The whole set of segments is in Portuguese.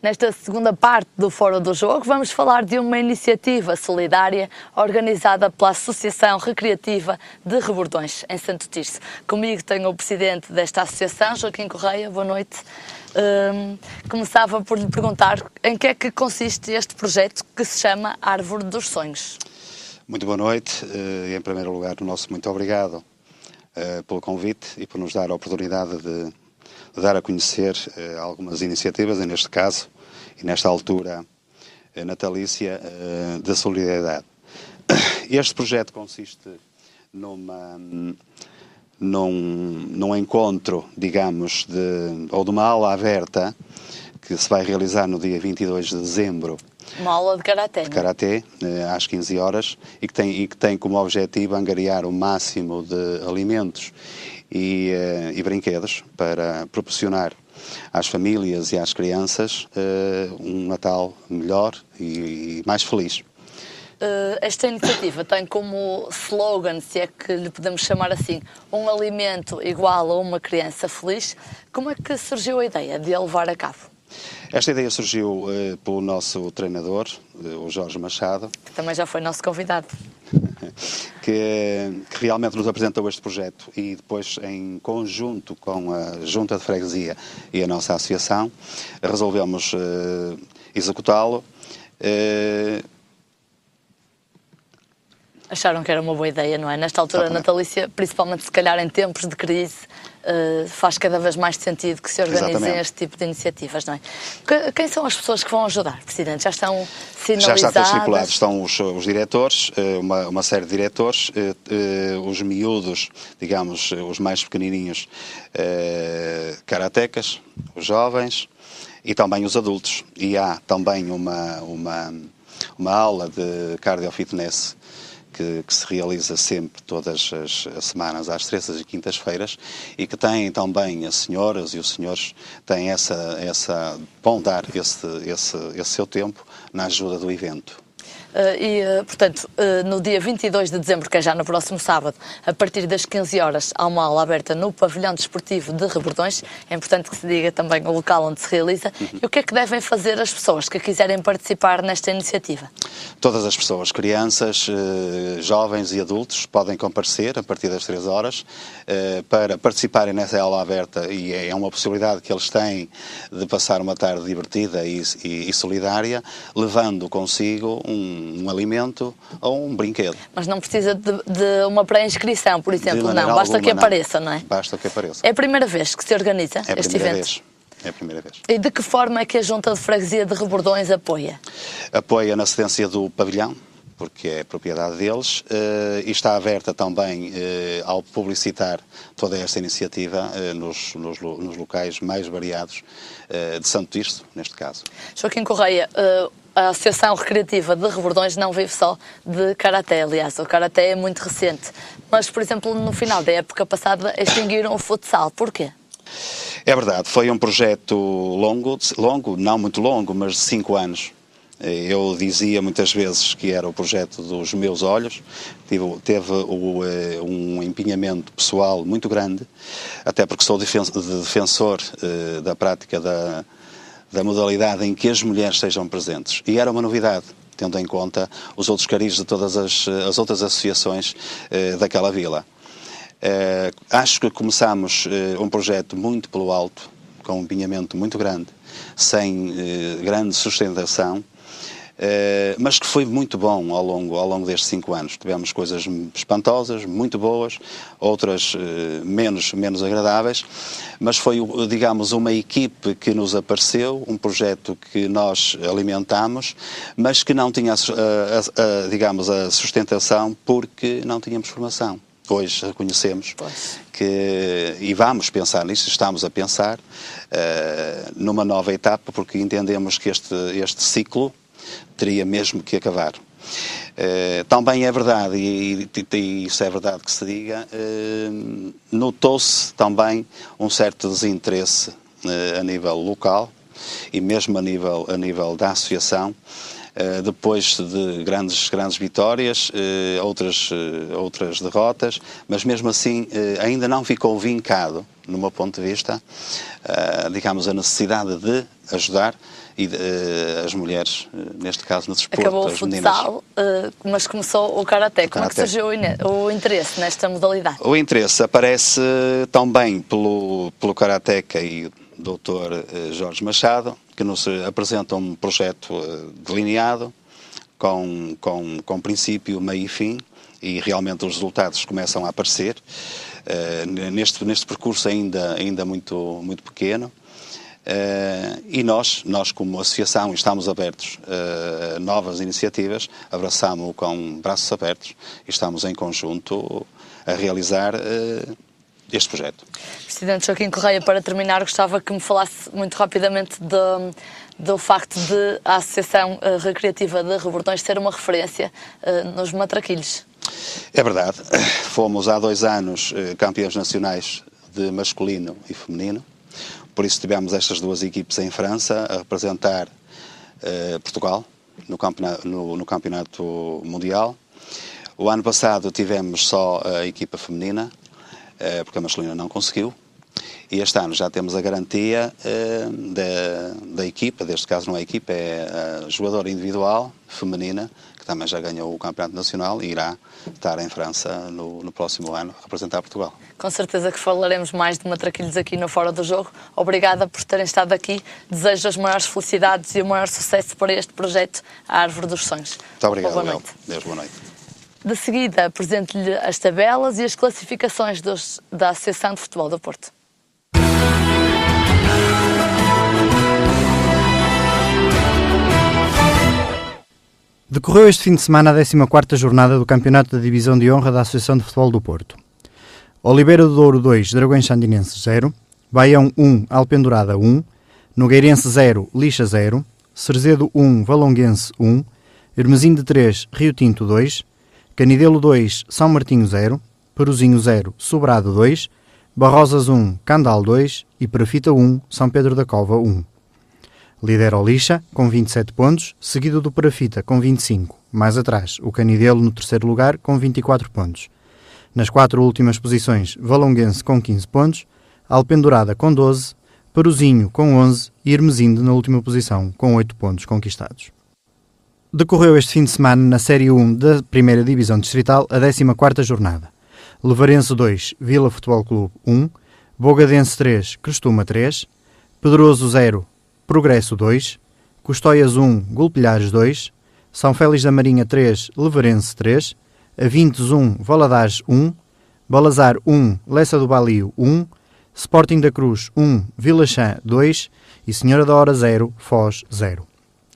Nesta segunda parte do Fora do Jogo, vamos falar de uma iniciativa solidária organizada pela Associação Recreativa de Rebordões, em Santo Tirso. Comigo tenho o presidente desta associação, Joaquim Correia. Boa noite. Começava por lhe perguntar em que é que consiste este projeto que se chama Árvore dos Sonhos. Muito boa noite. Em primeiro lugar, o nosso muito obrigado pelo convite e por nos dar a oportunidade de dar a conhecer algumas iniciativas, e neste caso, e nesta altura natalícia, da solidariedade. Este projeto consiste num encontro, digamos, ou de uma aula aberta que se vai realizar no dia 22 de dezembro. Uma aula de Karaté. De Karaté, às 15 horas, e que tem como objetivo angariar o máximo de alimentos e brinquedos para proporcionar às famílias e às crianças um Natal melhor e mais feliz. Esta iniciativa tem como slogan, se é que lhe podemos chamar assim, um alimento igual a uma criança feliz. Como é que surgiu a ideia de a levar a cabo? Esta ideia surgiu pelo nosso treinador, o Jorge Machado. Que também já foi nosso convidado. Que realmente nos apresentou este projeto e depois, em conjunto com a Junta de Freguesia e a nossa associação, resolvemos executá-lo. Acharam que era uma boa ideia, não é? Nesta altura natalícia, principalmente se calhar em tempos de crise, faz cada vez mais sentido que se organizem este tipo de iniciativas, não é? Quem são as pessoas que vão ajudar, Presidente? Já estão sinalizadas? Já está estipulado, estão os diretores, uma série de diretores, os miúdos, digamos, os mais pequenininhos, karatecas, os jovens e também os adultos. E há também uma aula de cardio fitness que se realiza sempre, todas as semanas, às terças e quintas-feiras, e que têm também as senhoras e os senhores têm vão dar esse seu tempo na ajuda do evento. Portanto, no dia 22 de dezembro, que é já no próximo sábado, a partir das 15 horas, há uma aula aberta no Pavilhão Desportivo de Rebordões. É importante que se diga também o local onde se realiza. E o que é que devem fazer as pessoas que quiserem participar nesta iniciativa? Todas as pessoas, crianças, jovens e adultos, podem comparecer a partir das 3 horas para participarem nessa aula aberta, e é uma possibilidade que eles têm de passar uma tarde divertida e solidária, levando consigo um alimento ou um brinquedo. Mas não precisa de uma pré-inscrição, por exemplo, não. Basta que apareça, não é? Basta que apareça. É a primeira vez que se organiza este evento? É a primeira vez. E de que forma é que a Junta de Freguesia de Rebordões apoia? Apoia na cedência do pavilhão, porque é propriedade deles, e está aberta também ao publicitar toda esta iniciativa nos locais mais variados de Santo Tirso, neste caso. Joaquim Correia, a Associação Recreativa de Rebordões não vive só de Karaté, aliás, o Karaté é muito recente, mas, por exemplo, no final da época passada extinguiram o futsal. Porquê? É verdade, foi um projeto longo, não muito longo, mas de 5 anos. Eu dizia muitas vezes que era o projeto dos meus olhos, teve um empenhamento pessoal muito grande, até porque sou defensor da prática da modalidade em que as mulheres estejam presentes. E era uma novidade, tendo em conta os outros carizes de todas as outras associações daquela vila. Acho que começámos um projeto muito pelo alto, com um empenhamento muito grande, sem grande sustentação, mas que foi muito bom ao longo destes 5 anos. Tivemos coisas espantosas, muito boas, outras menos agradáveis, mas foi, digamos, uma equipe que nos apareceu, um projeto que nós alimentámos, mas que não tinha, digamos, a sustentação porque não tínhamos formação. Hoje reconhecemos e vamos pensar nisso, estamos a pensar numa nova etapa, porque entendemos que este ciclo teria mesmo que acabar. Também é verdade, e isso é verdade que se diga, notou-se também um certo desinteresse a nível local e mesmo a nível da associação, depois de grandes vitórias, outras derrotas, mas mesmo assim ainda não ficou vincado no meu ponto de vista, digamos, a necessidade de ajudar as mulheres, neste caso no desporto. Acabou o futsal, mas começou o karaté. Como é que surgiu o interesse nesta modalidade? O interesse aparece também pelo karateca e o Dr. Jorge Machado, que nos apresenta um projeto delineado, com princípio, meio e fim, e realmente os resultados começam a aparecer, neste percurso ainda muito, muito pequeno. E nós como associação, estamos abertos a novas iniciativas, abraçamos-o com braços abertos e estamos em conjunto a realizar este projeto. Presidente Joaquim Correia, para terminar, gostava que me falasse muito rapidamente do facto de a Associação Recreativa de Rebordões ser uma referência nos matraquilhos. É verdade. Fomos há 2 anos campeões nacionais de masculino e feminino. Por isso tivemos estas 2 equipes em França a representar Portugal no campeonato mundial. O ano passado tivemos só a equipa feminina, porque a masculina não conseguiu. E este ano já temos a garantia da equipa, neste caso não é a equipa, é a jogadora individual feminina, que também já ganhou o campeonato nacional e irá estar em França no próximo ano a representar Portugal. Com certeza que falaremos mais de matraquilhos aqui no Fora do Jogo. Obrigada por terem estado aqui. Desejo as maiores felicidades e o maior sucesso para este projeto, a Árvore dos Sonhos. Muito obrigado, boa noite. Deus, boa noite. De seguida, apresento-lhe as tabelas e as classificações da Associação de Futebol do Porto. Decorreu este fim de semana a 14ª jornada do Campeonato da Divisão de Honra da Associação de Futebol do Porto. Oliveira do Douro 2, Dragões Sandinenses 0, Baião 1, Alpendurada 1, Nogueirense 0, Lixa 0, Cerzedo 1, Valonguense 1, Hermesinde 3, Rio Tinto 2, Canidelo 2, São Martinho 0, Peruzinho 0, Sobrado 2, Barrosas 1, Candal 2 e Perafita 1, São Pedro da Cova 1. Lidera o Lixa, com 27 pontos, seguido do Perafita, com 25. Mais atrás, o Canidelo no terceiro lugar, com 24 pontos. Nas 4 últimas posições, Valonguense com 15 pontos, Alpendurada com 12, Peruzinho com 11 e Hermesinde na última posição, com 8 pontos conquistados. Decorreu este fim de semana na Série 1 da Primeira Divisão Distrital a 14ª jornada. Levarense 2, Vila Futebol Clube 1, Bogadense 3, Crestuma 3, Pedroso 0, Progresso 2, Custóias 1, Golpilhares 2, São Félix da Marinha 3, Levarense 3, Avintes 1, Valadares 1, Balazar 1, Lessa do Balio 1, Sporting da Cruz 1, Vila Chã 2 e Senhora da Hora 0, Foz 0.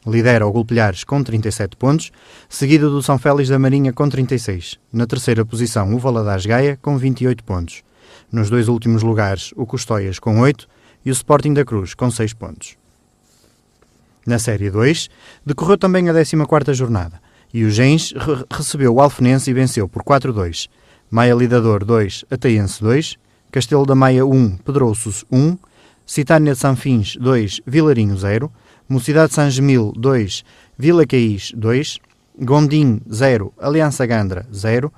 Lidera o Golpilhares com 37 pontos, seguido do São Félix da Marinha com 36. Na terceira posição, o Valadares Gaia com 28 pontos. Nos 2 últimos lugares, o Custóias com 8 e o Sporting da Cruz com 6 pontos. Na Série 2, decorreu também a 14ª jornada e o Gens recebeu o Alfenense e venceu por 4-2. Maia Lidador 2, Ataiense 2, Castelo da Maia 1, Pedrouços 1, Citânia de Sanfins 2, Vilarinho 0, Mocidade de São Gemil 2, Vila Caís 2, Gondim 0, Aliança Gandra 0,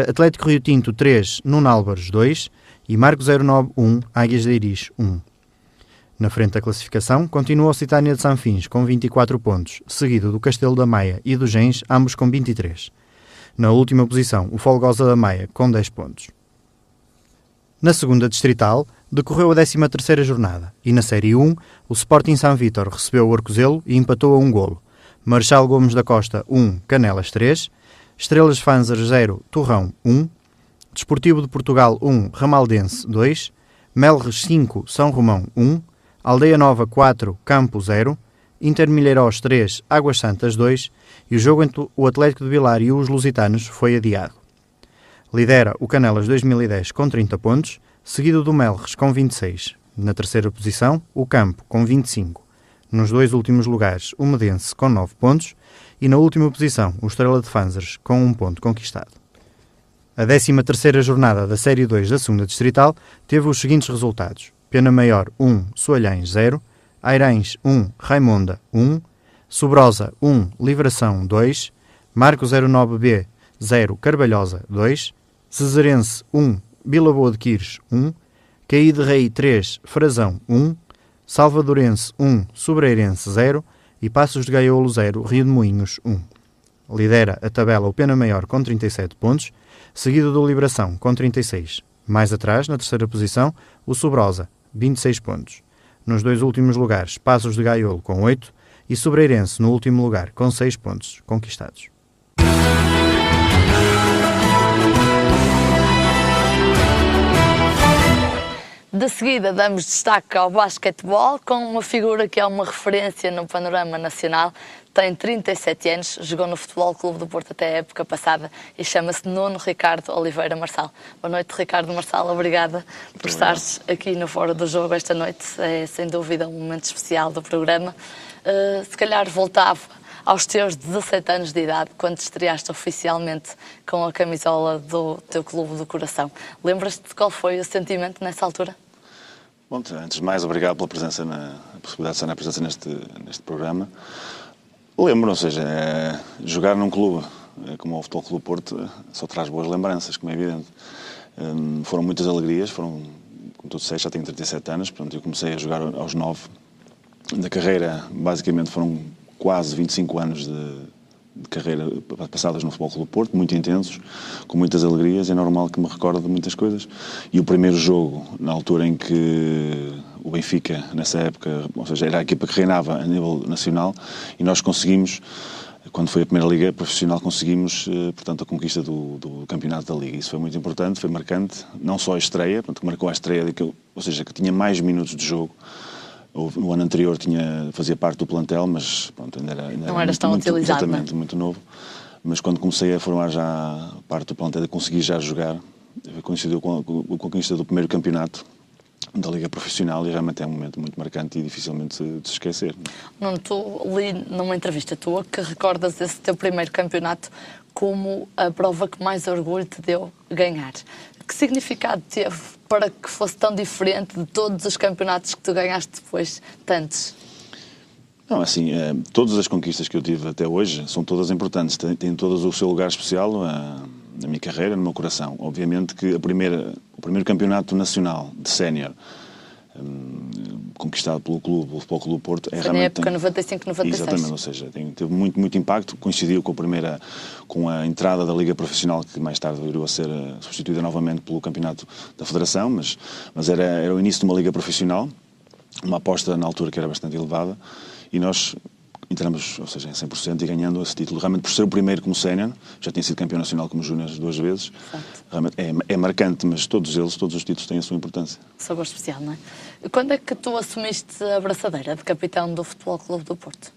Atlético Rio Tinto 3, Nuno Álvares 2 e Marco 09 1, Águias de Iris 1. Na frente da classificação, continua o Citânia de Sanfins com 24 pontos, seguido do Castelo da Maia e do Gens, ambos com 23. Na última posição, o Folgosa da Maia com 10 pontos. Na segunda distrital, decorreu a 13ª jornada e na Série 1, o Sporting São Vítor recebeu o Arcozelo e empatou a 1 golo. Marechal Gomes da Costa 1, Canelas 3, Estrelas Fanzer 0, Torrão 1, Desportivo de Portugal 1, Ramaldense 2, Melres 5, São Romão 1, Aldeia Nova 4, Campo 0, Inter Milheiros 3, Águas Santas 2 e o jogo entre o Atlético de Vilar e os Lusitanos foi adiado. Lidera o Canelas 2010 com 30 pontos, seguido do Melres com 26. Na terceira posição, o Campo com 25. Nos 2 últimos lugares, o Medense com 9 pontos e na última posição, o Estrela de Fanzers com 1 ponto conquistado. A 13ª jornada da Série 2 da segunda distrital teve os seguintes resultados. Pena Maior 1, Soalhães 0, Airães 1, Raimonda 1, Sobrosa 1, Livração 2, Marco 09B 0, Carvalhosa 2, Cesarense 1, Vila Boa de Quires 1, Caí de Rei 3, Frazão 1, Salvadorense 1, Sobreirense 0 e Passos de Gaiolo 0, Rio de Moinhos 1. Lidera a tabela o Pena Maior com 37 pontos, seguido do Liberação com 36. Mais atrás, na terceira posição, o Sobrosa, 26 pontos. Nos dois últimos lugares, Passos de Gaiolo com 8 e Sobreirense no último lugar com 6 pontos conquistados. De seguida, damos destaque ao basquetebol, com uma figura que é uma referência no panorama nacional. Tem 37 anos, jogou no Futebol Clube do Porto até a época passada e chama-se Nuno Ricardo Oliveira Marçal. Boa noite, Ricardo Marçal. Obrigada por estares aqui no Fora do Jogo esta noite. É, sem dúvida, um momento especial do programa. Se calhar voltava aos teus 17 anos de idade, quando estreaste oficialmente com a camisola do teu clube do coração. Lembras-te de qual foi o sentimento nessa altura? Bom, antes de mais, obrigado pela presença, a possibilidade de estar na presença neste programa. Lembro, ou seja, jogar num clube como o Futebol Clube Porto só traz boas lembranças, como é evidente. Foram muitas alegrias, como tu disseste, já tenho 37 anos, portanto eu comecei a jogar aos 9. Da carreira, basicamente, foram quase 25 anos de carreira passadas no Futebol Clube Porto, muito intensos, com muitas alegrias, é normal que me recorde de muitas coisas. E o primeiro jogo, na altura em que o Benfica, nessa época, ou seja, era a equipa que reinava a nível nacional, e nós conseguimos, quando foi a primeira Liga Profissional, conseguimos, portanto, a conquista do campeonato da Liga. Isso foi muito importante, foi marcante, não só a estreia, portanto, marcou a estreia, ou seja, que tinha mais minutos de jogo. No ano anterior fazia parte do plantel, mas pronto, ainda era não eras tão utilizado, exatamente, não? Muito novo. Mas quando comecei a formar já parte do plantel e consegui já jogar, coincidiu com a conquista do primeiro campeonato da Liga Profissional e realmente é um momento muito marcante e dificilmente de se esquecer. Nuno, tu li numa entrevista tua que recordas esse teu primeiro campeonato como a prova que mais orgulho te deu ganhar. Que significado teve para que fosse tão diferente de todos os campeonatos que tu ganhaste depois, tantos? Não, assim, todas as conquistas que eu tive até hoje são todas importantes, têm todas o seu lugar especial na minha carreira, no meu coração. Obviamente que o primeiro campeonato nacional de sénior conquistado pelo clube, o Futebol Clube do Porto, foi na época 95-96. Exatamente, ou seja, teve muito impacto, coincidiu com a entrada da Liga Profissional, que mais tarde veio a ser substituída novamente pelo campeonato da Federação, mas era o início de uma Liga Profissional, uma aposta na altura que era bastante elevada, e nós entramos, ou seja, em 100% e ganhando esse título. Realmente, por ser o primeiro como sénior, já tinha sido campeão nacional como júnior 2 vezes. Realmente é marcante, mas todos os títulos têm a sua importância. Sabor especial, não é? E quando é que tu assumiste a braçadeira de capitão do Futebol Clube do Porto?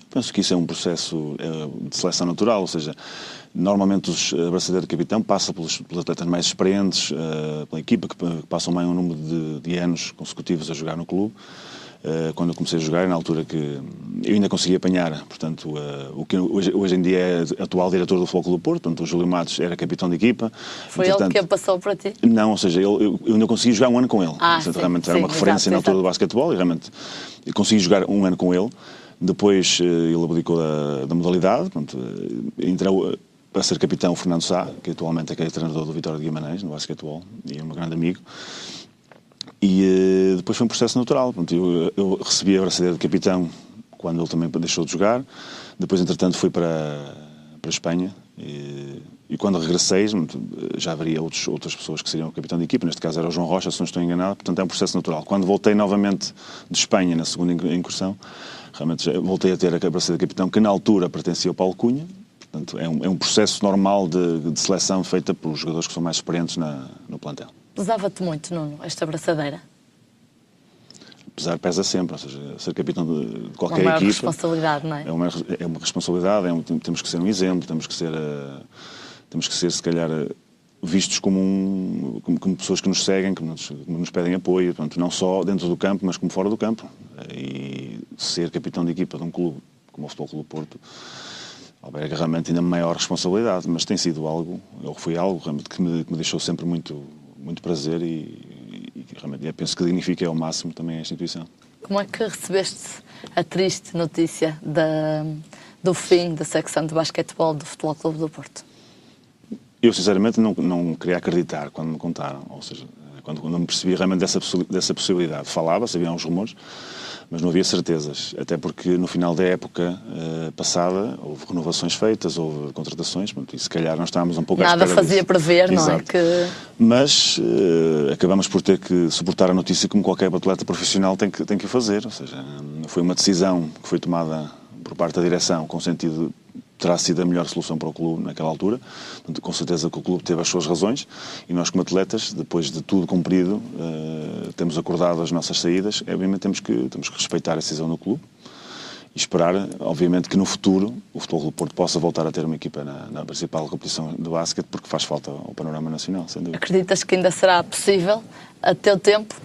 Penso que isso é um processo de seleção natural, ou seja, normalmente a braçadeira de capitão passa pelos atletas mais experientes, pela equipa, que passam mais um número de anos consecutivos a jogar no clube. Quando eu comecei a jogar, na altura que eu ainda consegui apanhar, portanto, o que hoje em dia é atual diretor do Futebol Clube do Porto, portanto, o Júlio Matos era capitão de equipa. Foi ele que passou para ti? Não, ou seja, eu ainda consegui jogar um ano com ele. Portanto, sim, realmente era uma referência na altura do basquetebol e realmente eu consegui jogar um ano com ele. Depois ele abdicou da modalidade, portanto, entrou para ser capitão o Fernando Sá, que atualmente é treinador do Vitória de Guimarães, no basquetebol, e é um grande amigo. E depois foi um processo natural. Eu recebi a braçadeira de capitão quando ele também deixou de jogar. Depois, entretanto, fui para a Espanha. E quando regressei, já haveria outras pessoas que seriam o capitão de equipa. Neste caso era o João Rocha, se não estou enganado. Portanto, é um processo natural. Quando voltei novamente de Espanha, na segunda incursão, realmente voltei a ter a braçadeira de capitão, que na altura pertencia ao Paulo Cunha. Portanto, é um processo normal de seleção feita pelos jogadores que são mais experientes no plantel. Pesava-te muito, Nuno, esta braçadeira? Pesa sempre, ou seja, ser capitão de qualquer equipa... É uma maior equipa, responsabilidade, não é? É uma responsabilidade, temos que ser um exemplo, temos que ser, se calhar, vistos como pessoas que nos seguem, que nos pedem apoio, portanto, não só dentro do campo, mas como fora do campo. E ser capitão de equipa de um clube como o Futebol Clube do Porto alberga realmente ainda maior responsabilidade, mas tem sido algo realmente que me deixou sempre muito prazer e realmente eu penso que dignifica ao máximo também a instituição. Como é que recebeste a triste notícia do fim da secção de basquetebol do Futebol Clube do Porto? Eu, sinceramente, não queria acreditar quando me contaram. Ou seja, quando não me percebi realmente dessa possibilidade. Falava-se, havia uns rumores, mas não havia certezas, até porque no final da época passada houve renovações feitas, houve contratações, e se calhar nós estávamos um pouco à espera Nada fazia prever, não é? Mas acabamos por ter que suportar a notícia como qualquer atleta profissional tem que o fazer, ou seja, foi uma decisão que foi tomada por parte da direção com sentido terá sido a melhor solução para o clube naquela altura. Portanto, com certeza que o clube teve as suas razões e nós, como atletas, depois de tudo cumprido, temos acordado as nossas saídas. Obviamente temos que respeitar a decisão do clube e esperar, obviamente, que no futuro o Futebol Clube do Porto possa voltar a ter uma equipa na principal competição de basquete, porque faz falta ao panorama nacional, sem dúvida. Acreditas que ainda será possível, a teu tempo?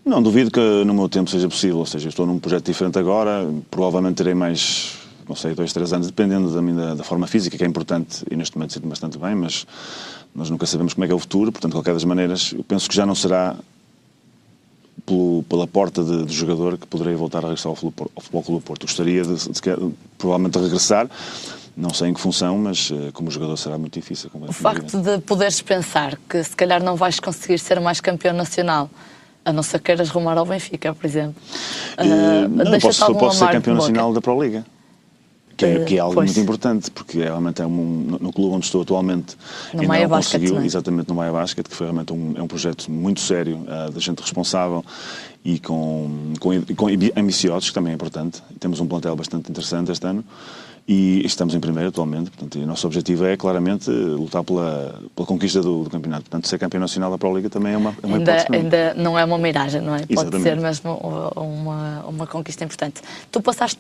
Não, duvido que no meu tempo seja possível, ou seja, eu estou num projeto diferente agora, provavelmente terei mais, não sei, 2, 3 anos, dependendo da forma física, que é importante, e neste momento sinto-me bastante bem, mas nós nunca sabemos como é que é o futuro, portanto, de qualquer das maneiras, eu penso que já não será pela porta de jogador que poderei voltar a regressar ao Futebol Clube do Porto. Gostaria provavelmente de regressar, não sei em que função, mas como jogador será muito difícil. O facto de poderes pensar que se calhar não vais conseguir ser mais campeão nacional, a não ser queiras rumar ao Benfica, por exemplo. Não, posso ser campeão nacional da Pro Liga. Que é algo muito importante, porque realmente no clube onde estou atualmente no Maia Basket, exatamente no Maia Basket, que foi realmente um projeto muito sério, da gente responsável e com ambiciosos, que também é importante. Temos um plantel bastante interessante este ano e estamos em primeiro atualmente, portanto, e o nosso objetivo é claramente lutar pela conquista do campeonato. Portanto, ser campeão nacional da Pro Liga também é uma hipótese. Ainda não é uma miragem, não é? Exatamente. Pode ser mesmo uma conquista importante. Tu passaste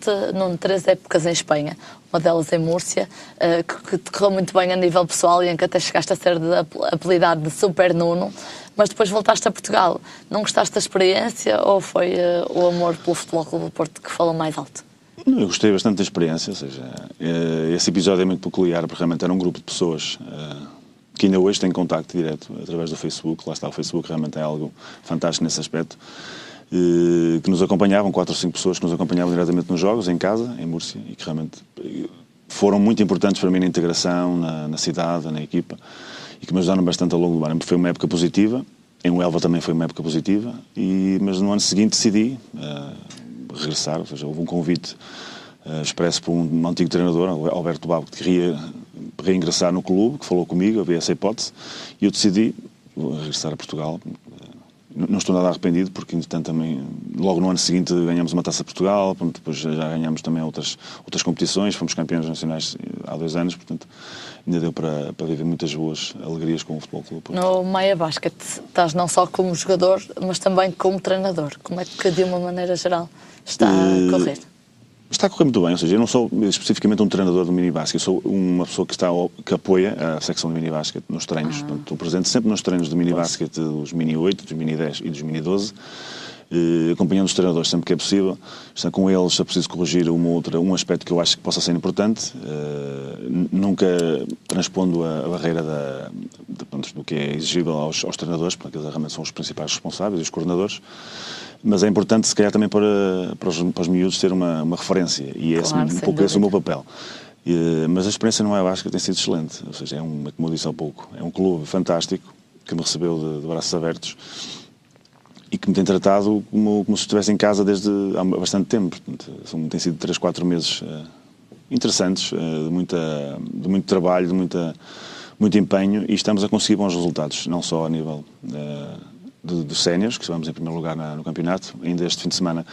3 épocas em Espanha, uma delas em Múrcia, que te correu muito bem a nível pessoal e em que até chegaste a ser apelidado de Super Nuno, mas depois voltaste a Portugal. Não gostaste da experiência ou foi o amor pelo Futebol Clube do Porto que falou mais alto? Eu gostei bastante da experiência, ou seja, esse episódio é muito peculiar, porque realmente era um grupo de pessoas que ainda hoje têm contacto direto através do Facebook. Lá está, o Facebook realmente é algo fantástico nesse aspecto, que nos acompanhavam, 4 ou 5 pessoas que nos acompanhavam diretamente nos jogos, em casa, em Múrcia, e que realmente foram muito importantes para mim na integração, na cidade, na equipa, e que me ajudaram bastante ao longo do ano. Foi uma época positiva, em Elva também foi uma época positiva, mas no ano seguinte decidi regressar, ou seja, houve um convite expresso por um antigo treinador, Alberto Babo, que queria reingressar no clube, que falou comigo, havia essa hipótese, e eu decidi regressar a Portugal. Não estou nada arrependido, porque entretanto também, logo no ano seguinte ganhamos uma Taça Portugal, depois já ganhamos também outras competições, fomos campeões nacionais há 2 anos, portanto ainda deu para viver muitas boas alegrias com o Futebol Clube. No Maia Basket estás não só como jogador, mas também como treinador. Como é que de uma maneira geral está a correr? Está a correr muito bem, ou seja, eu não sou especificamente um treinador do minibasket, eu sou uma pessoa que apoia a secção do minibasket nos treinos. Portanto, estou presente sempre nos treinos do minibasket, dos mini 8, dos mini 10 e dos mini 12, acompanhando os treinadores sempre que é possível. Está com eles, se é preciso corrigir um aspecto que eu acho que possa ser importante. Nunca transpondo a barreira do que é exigível aos treinadores, porque eles realmente são os principais responsáveis e os coordenadores. Mas é importante, se calhar, também para os miúdos ter uma referência. E claro, um pouco esse é o meu papel. Mas a experiência não é básica, tem sido excelente. Ou seja, como eu disse há pouco, é um clube fantástico que me recebeu de braços abertos e que me tem tratado como se estivesse em casa desde há bastante tempo. Portanto, tem sido 3, 4 meses interessantes, de muito trabalho, de muito empenho, e estamos a conseguir bons resultados, não só a nível dos séniores, que vamos em primeiro lugar no campeonato. Ainda este fim de semana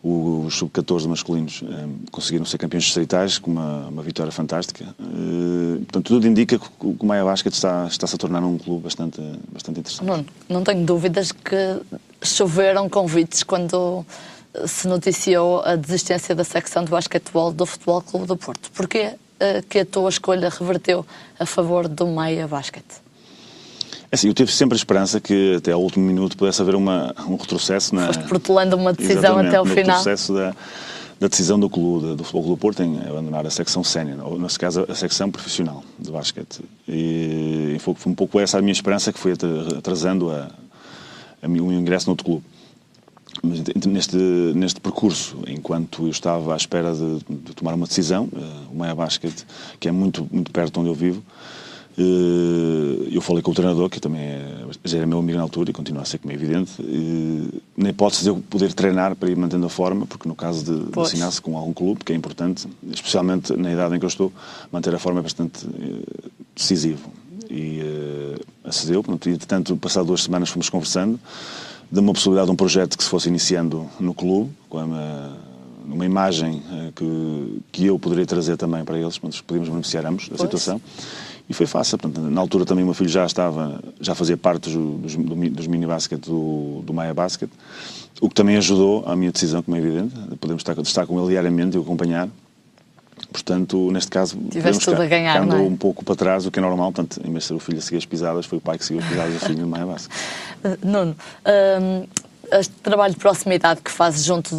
os sub-14 masculinos conseguiram ser campeões distritais com uma vitória fantástica. Portanto, tudo indica que o Maia Basket está-se a tornar um clube bastante interessante. Não tenho dúvidas que choveram convites quando se noticiou a desistência da secção de basquetebol do Futebol Clube do Porto. Porquê que a tua escolha reverteu a favor do Maia Basket? Assim, eu tive sempre a esperança que até ao último minuto pudesse haver um retrocesso. Foste protelando uma decisão até ao final. O processo da decisão do clube, do Futebol Clube do Porto, em abandonar a secção sénior, ou nesse caso a secção profissional de basquete. E foi um pouco essa a minha esperança que foi atrasando o meu ingresso no outro clube. Mas neste percurso, enquanto eu estava à espera de tomar uma decisão, o Maia Basket, que é muito, muito perto de onde eu vivo, Eu falei com o treinador, que também já era meu amigo na altura e continua a ser, como é evidente, na hipótese de eu poder treinar para ir mantendo a forma, porque no caso de assinar-se com algum clube, que é importante, especialmente na idade em que eu estou, manter a forma é bastante decisivo. E acedeu, e entretanto, passado 2 semanas fomos conversando, de uma possibilidade de um projeto que se fosse iniciando no clube, com uma imagem que eu poderia trazer também para eles, podíamos beneficiar ambos da situação. E foi fácil. Portanto, na altura também o meu filho já fazia parte dos mini-basket do Maia Basket, o que também ajudou à minha decisão, como é evidente, de podermos estar com ele diariamente e o acompanhar. Portanto, neste caso, tiveste tudo a ganhar, andou não é? Um pouco para trás, o que é normal. Portanto, em vez de ser o filho a seguir as pisadas, foi o pai que seguiu as pisadas do filho no Maia Basket. Nuno, este trabalho de proximidade que fazes junto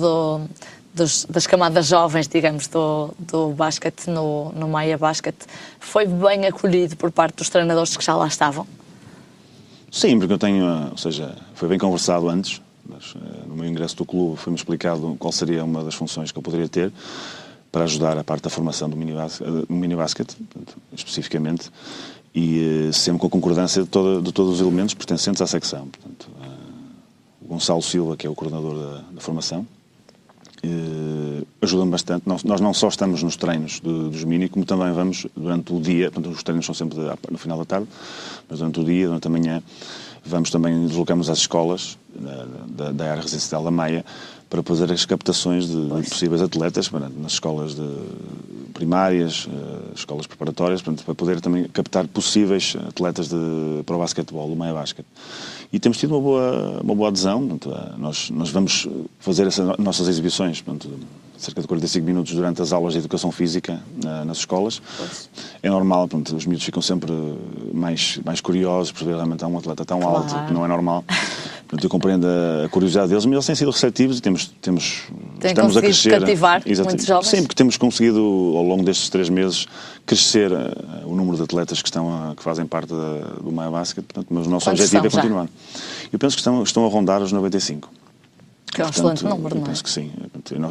das camadas jovens, digamos, do basquete no Maia Basket, foi bem acolhido por parte dos treinadores que já lá estavam? Sim, porque eu tenho, ou seja, foi bem conversado antes, mas no meu ingresso do clube foi-me explicado qual seria uma das funções que eu poderia ter para ajudar a parte da formação do mini-basket, especificamente, e sempre com a concordância de todos os elementos pertencentes à secção. Portanto, o Gonçalo Silva, que é o coordenador da formação, ajuda-me bastante. Nós não só estamos nos treinos dos mini, como também vamos durante o dia, portanto, os treinos são sempre no final da tarde, mas durante o dia, durante a manhã, deslocamos às escolas da área residencial da Maia para fazer as captações de possíveis atletas, nas escolas primárias, escolas preparatórias, portanto, para poder também captar possíveis atletas para o basquetebol, do Maia Basket. E temos tido uma boa adesão. Portanto, nós vamos fazer essas nossas exibições, portanto, cerca de 45 minutos durante as aulas de educação física nas escolas. É normal, portanto, os miúdos ficam sempre mais curiosos por ver realmente um atleta tão alto, que não é normal. Portanto, eu compreendo a curiosidade deles, mas eles têm sido receptivos e estamos a crescer. Cativar muitos jovens? Sim, porque temos conseguido, ao longo destes 3 meses, crescer o número de atletas que fazem parte do Maia Basket, portanto, mas o nosso objetivo é continuar. Eu penso que estão a rondar os 95. Que é um excelente número, não é? Penso que sim.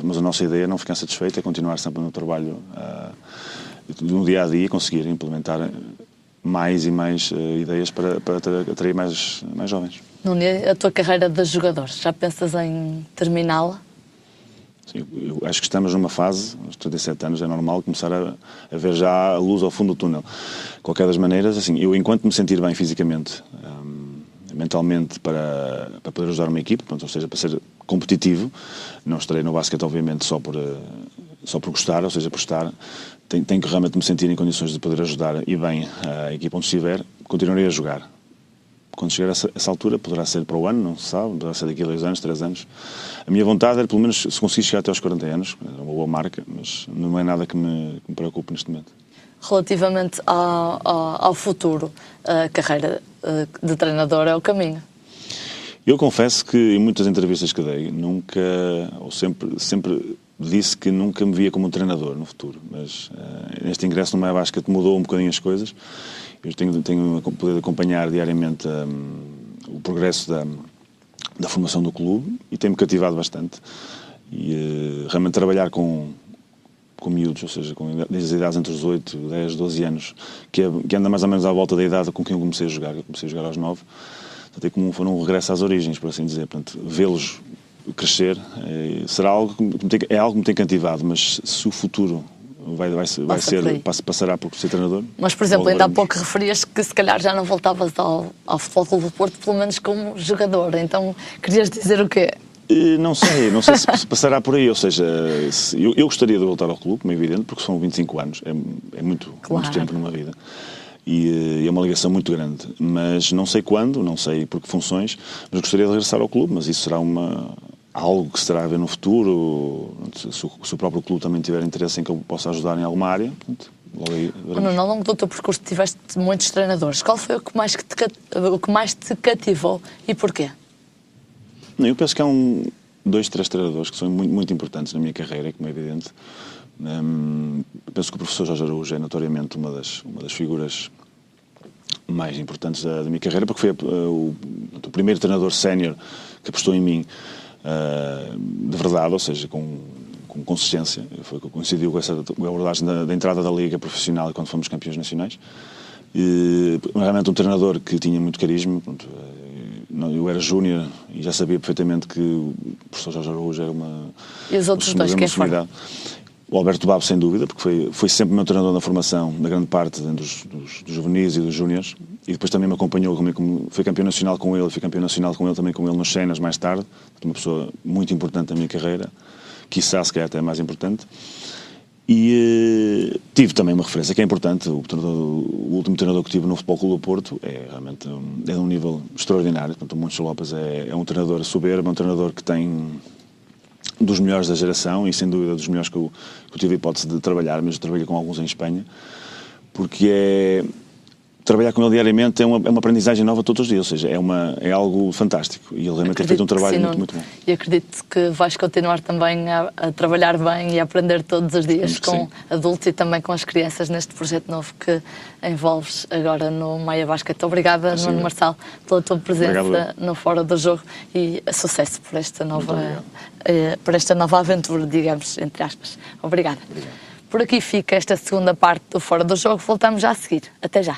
Mas a nossa ideia é não ficar satisfeita, é continuar sempre no trabalho no dia-a-dia e conseguir implementar mais e mais ideias para atrair mais jovens. Nuno, a tua carreira de jogador, já pensas em terminá-la? Sim, eu acho que estamos numa fase, aos 37 anos, é normal começar a ver já a luz ao fundo do túnel. De qualquer das maneiras, assim, eu enquanto me sentir bem fisicamente, mentalmente, para poder ajudar uma equipe, ou seja, para ser competitivo, não estarei no basquete, obviamente, só por gostar, ou seja, por estar, tenho que realmente me sentir em condições de poder ajudar e bem a equipa onde estiver, continuarei a jogar. Quando chegar a essa altura, poderá ser para o ano, não se sabe, poderá ser daqui a 2 anos, 3 anos. A minha vontade era, pelo menos, se conseguir chegar até aos 40 anos, é uma boa marca, mas não é nada que me preocupe neste momento. Relativamente ao futuro, a carreira de treinador é o caminho? Eu confesso que, em muitas entrevistas que dei, sempre disse que nunca me via como um treinador no futuro, mas neste ingresso no Maia Basket mudou um bocadinho as coisas. Eu tenho poder acompanhar diariamente o progresso da formação do clube e tem-me cativado bastante. E realmente trabalhar com miúdos, ou seja, com as idades entre os 8, 10, 12 anos, que anda mais ou menos à volta da idade com quem eu comecei a jogar. Eu comecei a jogar aos 9. Portanto, é como foi um regresso às origens, por assim dizer. Portanto, vê-los crescer será algo que me tem cativado, mas se o futuro passará por ser treinador. Mas, por exemplo, ainda há pouco referias que se calhar já não voltavas ao Futebol Clube do Porto, pelo menos como jogador. Então, querias dizer o quê? Não sei se passará por aí, ou seja, eu gostaria de voltar ao clube, como é evidente, porque são 25 anos, é muito tempo numa vida. E é uma ligação muito grande, mas não sei quando, não sei por que funções, mas gostaria de regressar ao clube, mas isso será algo que se terá a ver no futuro, se o próprio clube também tiver interesse em que eu possa ajudar em alguma área. Nuno, ao longo do teu percurso tiveste muitos treinadores, qual foi o que mais te cativou e porquê? Eu penso que há 2, 3 treinadores que são muito, muito importantes na minha carreira, como é evidente. Penso que o professor Jorge Araújo é notoriamente uma das figuras mais importantes da minha carreira, porque foi o primeiro treinador sénior que apostou em mim de verdade, ou seja, com consistência. Coincidiu com essa abordagem da entrada da Liga Profissional quando fomos campeões nacionais. Realmente um treinador que tinha muito carisma. Pronto, eu era júnior e já sabia perfeitamente que o professor Jorge Araújo era uma... E os outros dois, quem foram? O Alberto Babo, sem dúvida, porque foi sempre o meu treinador na formação, na grande parte dos juvenis e dos júniores, e depois também me acompanhou, foi campeão nacional com ele, fui campeão nacional com ele, também com ele nos Cenas mais tarde, uma pessoa muito importante na minha carreira, quiçá se calhar até mais importante. E tive também uma referência que é importante, o último treinador que tive no Futebol Clube do Porto é realmente de um nível extraordinário. Portanto, o Moncho Lopes é um treinador soberbo, é um treinador que tem dos melhores da geração e sem dúvida dos melhores que eu tive a hipótese de trabalhar, mesmo trabalhei com alguns em Espanha, porque trabalhar com ele diariamente é uma aprendizagem nova todos os dias, ou seja, é algo fantástico e ele realmente tem feito um trabalho muito bom. E acredito que vais continuar também a trabalhar bem e a aprender todos os dias com adultos e também com as crianças neste projeto novo que envolves agora no Maia Basket. Obrigada, Nuno Marçal, pela tua presença no Fora do Jogo e sucesso por esta nova aventura, digamos, entre aspas. Obrigada. Por aqui fica esta segunda parte do Fora do Jogo. Voltamos já a seguir. Até já.